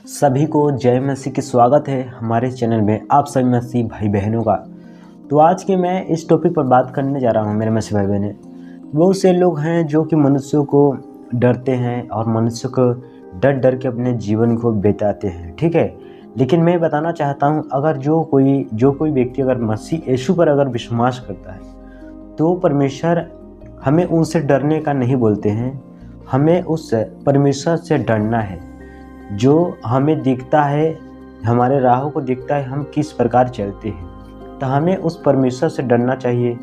सभी को जय मसीह की स्वागत है हमारे चैनल में आप सभी मसीह भाई बहनों का। तो आज के मैं इस टॉपिक पर बात करने जा रहा हूँ मेरे मसीह भाई बहनें। बहुत से लोग हैं जो कि मनुष्यों को डरते हैं और मनुष्य को डर डर के अपने जीवन को बिताते हैं, ठीक है। लेकिन मैं बताना चाहता हूँ, अगर जो कोई व्यक्ति अगर मसीह यीशु पर अगर विश्वास करता है तो परमेश्वर हमें उनसे डरने का नहीं बोलते हैं, हमें उस परमेश्वर से डरना है जो हमें दिखता है, हमारे राहों को दिखता है, हम किस प्रकार चलते हैं। तो हमें उस परमेश्वर से डरना चाहिए,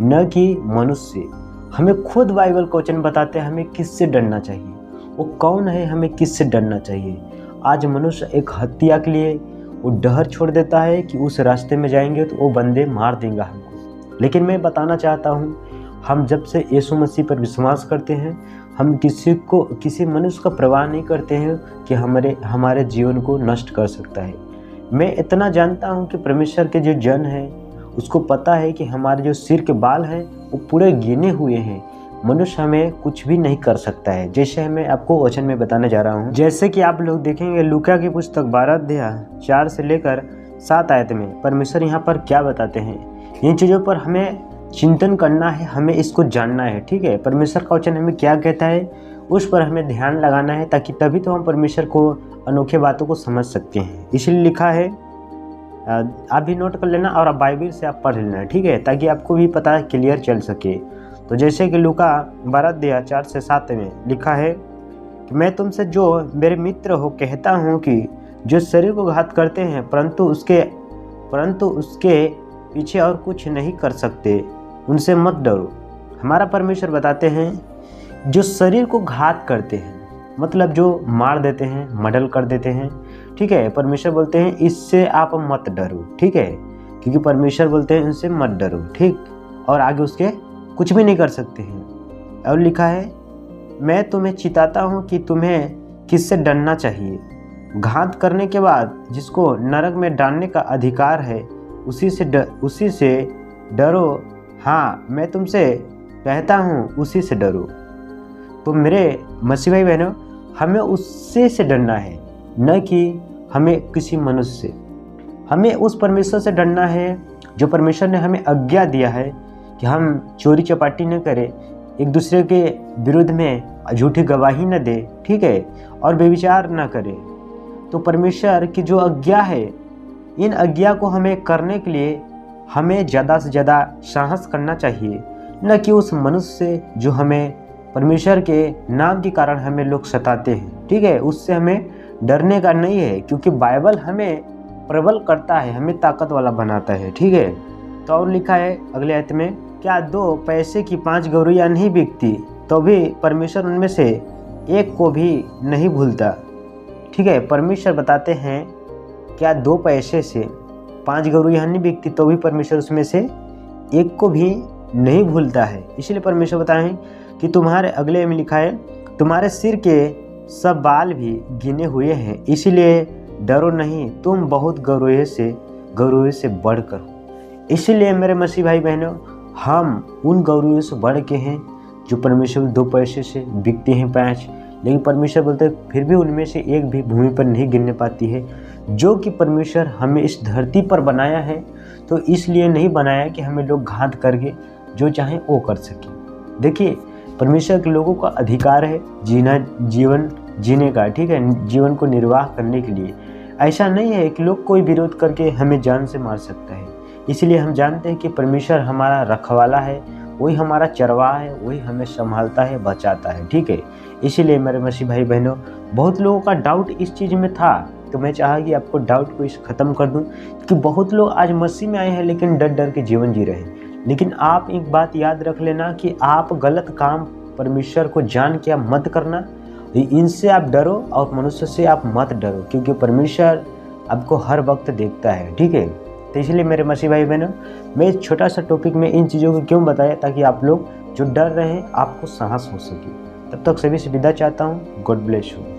न कि मनुष्य से। हमें खुद बाइबल क्वेश्चन बताते हैं हमें किससे डरना चाहिए, वो कौन है, हमें किससे डरना चाहिए। आज मनुष्य एक हत्या के लिए वो डर छोड़ देता है कि उस रास्ते में जाएंगे तो वो बंदे मार देंगे हमको। लेकिन मैं बताना चाहता हूँ, हम जब से यीशु मसीह पर विश्वास करते हैं, हम किसी मनुष्य का परवाह नहीं करते हैं कि हमारे जीवन को नष्ट कर सकता है। मैं इतना जानता हूं कि परमेश्वर के जो जन है उसको पता है कि हमारे जो सिर के बाल हैं वो पूरे गिने हुए हैं, मनुष्य हमें कुछ भी नहीं कर सकता है। जैसे मैं आपको वचन में बताने जा रहा हूँ, जैसे कि आप लोग देखेंगे लूका की पुस्तक 12 अध्याय 4 से लेकर 7 आयत में परमेश्वर यहाँ पर क्या बताते हैं। इन चीज़ों पर हमें चिंतन करना है, हमें इसको जानना है, ठीक है। परमेश्वर का वचन हमें क्या कहता है उस पर हमें ध्यान लगाना है, ताकि तभी तो हम परमेश्वर को अनोखे बातों को समझ सकते हैं। इसलिए लिखा है, आप भी नोट कर लेना और आप बाइबल से आप पढ़ लेना, ठीक है, ताकि आपको भी पता क्लियर चल सके। तो जैसे कि लूका 12 अध्याय 4 से 7 में लिखा है कि मैं तुमसे जो मेरे मित्र हो कहता हूँ कि जो शरीर को घात करते हैं परंतु उसके पीछे और कुछ नहीं कर सकते, उनसे मत डरो। हमारा परमेश्वर बताते हैं जो शरीर को घात करते हैं, मतलब जो मार देते हैं, मर्डर कर देते हैं, ठीक है। परमेश्वर बोलते हैं इससे आप मत डरो, ठीक है, क्योंकि परमेश्वर बोलते हैं इनसे मत डरो, ठीक। और आगे उसके कुछ भी नहीं कर सकते हैं। और लिखा है मैं तुम्हें चिताता हूँ कि तुम्हें किससे डरना चाहिए। घात करने के बाद जिसको नरक में डालने का अधिकार है उसी से डरो। हाँ, मैं तुमसे कहता हूँ उसी से डरो। तो मेरे मसीह भाई बहनों, हमें उससे से डरना है, न कि हमें किसी मनुष्य से। हमें उस परमेश्वर से डरना है जो परमेश्वर ने हमें आज्ञा दिया है कि हम चोरी चपाटी न करें, एक दूसरे के विरुद्ध में झूठी गवाही न दे, ठीक है, और व्यभिचार न करें। तो परमेश्वर की जो आज्ञा है, इन आज्ञा को हमें करने के लिए हमें ज़्यादा से ज़्यादा साहस करना चाहिए, न कि उस मनुष्य से जो हमें परमेश्वर के नाम के कारण हमें लोग सताते हैं, ठीक है। उससे हमें डरने का नहीं है, क्योंकि बाइबल हमें प्रबल करता है, हमें ताकत वाला बनाता है, ठीक है। तो और लिखा है अगले आयत में, क्या 2 पैसे की 5 गौरैया नहीं बिकती तो भी परमेश्वर उनमें से एक को भी नहीं भूलता, ठीक है। परमेश्वर बताते हैं क्या 2 पैसे से 5 गौरैया नहीं बिकती तो भी परमेश्वर उसमें से एक को भी नहीं भूलता है। इसलिए परमेश्वर बताएं कि तुम्हारे अगले में लिखा है तुम्हारे सिर के सब बाल भी गिने हुए हैं, इसलिए डरो नहीं, तुम बहुत गौरव से बढ़कर हो। इसलिए मेरे मसीह भाई बहनों, हम उन गौरव से बढ़ के हैं जो परमेश्वर 2 पैसे से बिकते हैं 5, लेकिन परमेश्वर बोलते हैं फिर भी उनमें से एक भी भूमि पर नहीं गिरने पाती है। जो कि परमेश्वर हमें इस धरती पर बनाया है, तो इसलिए नहीं बनाया कि हमें लोग घात करके जो चाहें वो कर सकें। देखिए, परमेश्वर के लोगों का अधिकार है जीवन जीने का, ठीक है, जीवन को निर्वाह करने के लिए। ऐसा नहीं है कि लोग कोई विरोध करके हमें जान से मार सकता है। इसलिए हम जानते हैं कि परमेश्वर हमारा रखवाला है, वही हमारा चरवाहा है, वही हमें संभालता है, बचाता है, ठीक है। इसीलिए मेरे मसीह भाई बहनों, बहुत लोगों का डाउट इस चीज़ में था, तो मैं चाहा कि आपको डाउट को ख़त्म कर दूं कि बहुत लोग आज मसीह में आए हैं लेकिन डर डर के जीवन जी रहे हैं। लेकिन आप एक बात याद रख लेना कि आप गलत काम परमेश्वर को जान के आप मत करना, इनसे आप डरो और मनुष्य से आप मत डरो, क्योंकि परमेश्वर आपको हर वक्त देखता है, ठीक है। तो इसलिए मेरे मसीह भाई बहनों, मैं इस छोटा सा टॉपिक में इन चीज़ों को क्यों बताया, ताकि आप लोग जो डर रहे हैं आपको साहस हो सके। तब तक सभी से विदा चाहता हूँ। God bless you.